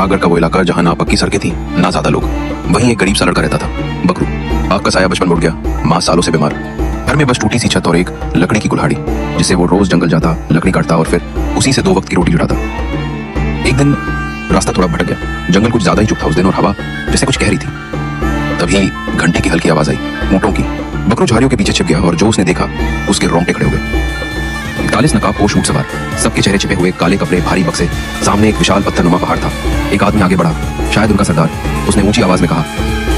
थरागढ़ का वो इलाका जहाँ ना पक्की सड़कें थी ना ज्यादा लोग। वहीं एक गरीब सा लड़का रहता था, बकरू। आग का साया बचपन उड़ गया, माँ सालों से बीमार। घर में बस टूटी सी छत और एक लकड़ी की कुल्हाड़ी, जिससे वो रोज जंगल जाता, लकड़ी काटता और फिर उसी से 2 वक्त की रोटी जुटाता। एक दिन रास्ता थोड़ा भटक गया, जंगल कुछ ज्यादा ही चुप था उस दिन और हवा जैसे कुछ कह रही थी। तभी घंटे की हल्की आवाज आई, ऊंटों की। बकरू झाड़ियों के पीछे छिप गया और जो उसने देखा उसके रोंगटे खड़े हो गए। 41 नकाबपोश ऊंट सवार, सबके चेहरे छिपे हुए, काले कपड़े, भारी बक्से। सामने एक विशाल पत्थरनुमा पहाड़ था। एक आदमी आगे बढ़ा, शायद उनका सरदार। उसने ऊंची आवाज में कहा,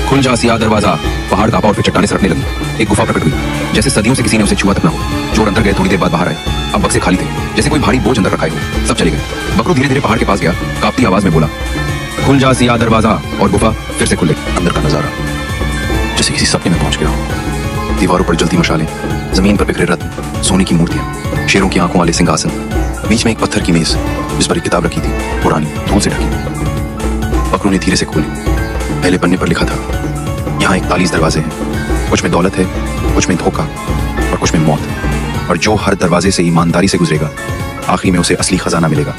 खुल जा सिया दरवाजा। पहाड़ कांपा और फिर चट्टानें सरकने लगी। एक गुफा प्रकट हुई, जैसे सदियों से किसी ने उसे छुआ तक ना हो। चोर अंदर गए, थोड़ी देर बाद बाहर आए। अब बक्से खाली थे, जैसे कोई भारी बोझ अंदर रखाए हो। सब चले गए। बकरू धीरे धीरे पहाड़ के पास गया, कांपती आवाज में बोला, खुल जा सिया दरवाजा। और गुफा फिर से खुले। अंदर का नजारा जैसे किसी सपने में पहुंच गया हो। दीवारों पर जलती मशालें, जमीन पर बिखरे रत्न, सोने की मूर्तियां, शेरों की आंखों वाले सिंहासन, बीच में एक पत्थर की मेज जिस पर एक किताब रखी थी, पुरानी, धूल से ढकी। बकरू ने धीरे से खोली। पहले पन्ने पर लिखा था, यहाँ 41 दरवाजे हैं। कुछ में दौलत है, कुछ में धोखा और कुछ में मौत। और जो हर दरवाजे से ईमानदारी से गुजरेगा, आखिरी में उसे असली खजाना मिलेगा।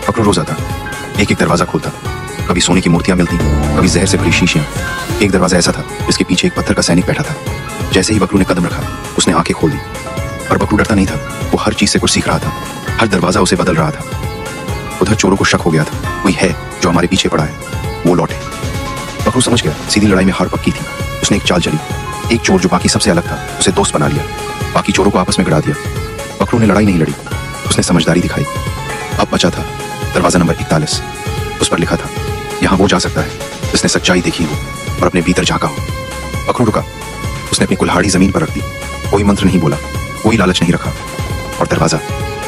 बकरू रोज आता, एक एक दरवाजा खोलता। कभी सोने की मूर्तियां मिलती, कभी जहर से भरी शीशियां। एक दरवाजा ऐसा था जिसके पीछे एक पत्थर का सैनिक बैठा था। जैसे ही बकरू ने कदम रखा, उसने आंखें खोल दी। पर बकरू डरता नहीं था, वो हर चीज से कुछ सीख रहा था। हर दरवाजा उसे बदल रहा था। उधर चोरों को शक हो गया था, कोई है जो हमारे पीछे पड़ा है, वो लौटे। बकरू समझ गया, सीधी लड़ाई में हार पक्की थी। उसने एक चाल चली। एक चोर जो बाकी सबसे अलग था, उसे दोस्त बना लिया। बाकी चोरों को आपस में गिरा दिया। बकरू ने लड़ाई नहीं लड़ी, उसने समझदारी दिखाई। अब बचा था दरवाजा नंबर 41। उस पर लिखा था, यहाँ वो जा सकता है जिसने सच्चाई देखी हो और अपने भीतर झांका हो। बकरू रुका। उसने अपनी कुल्हाड़ी जमीन पर रख दी। कोई मंत्र नहीं बोला, कोई लालच नहीं रखा, और दरवाजा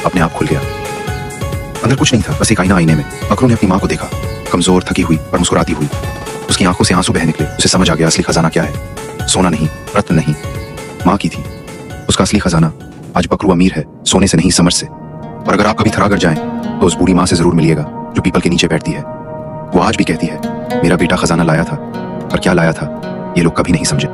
अपने आप खुल गया। अंदर कुछ नहीं था, बस एक आईना। आईने में बकरू ने अपनी माँ को देखा, कमजोर, थकी हुई और मुस्कुराती हुई। उसकी आंखों से आंसू बह निकले। उसे समझ आ गया, असली खजाना क्या है। सोना नहीं, रत्न नहीं, माँ की थी उसका असली खजाना। आज बकरू अमीर है, सोने से नहीं, समझ से। और अगर आप कभी थरागढ़ जाएं तो उस बूढ़ी माँ से जरूर मिलिएगा जो पीपल के नीचे बैठती है। वो आज भी कहती है, मेरा बेटा खजाना लाया था, पर क्या लाया था ये लोग कभी नहीं समझे।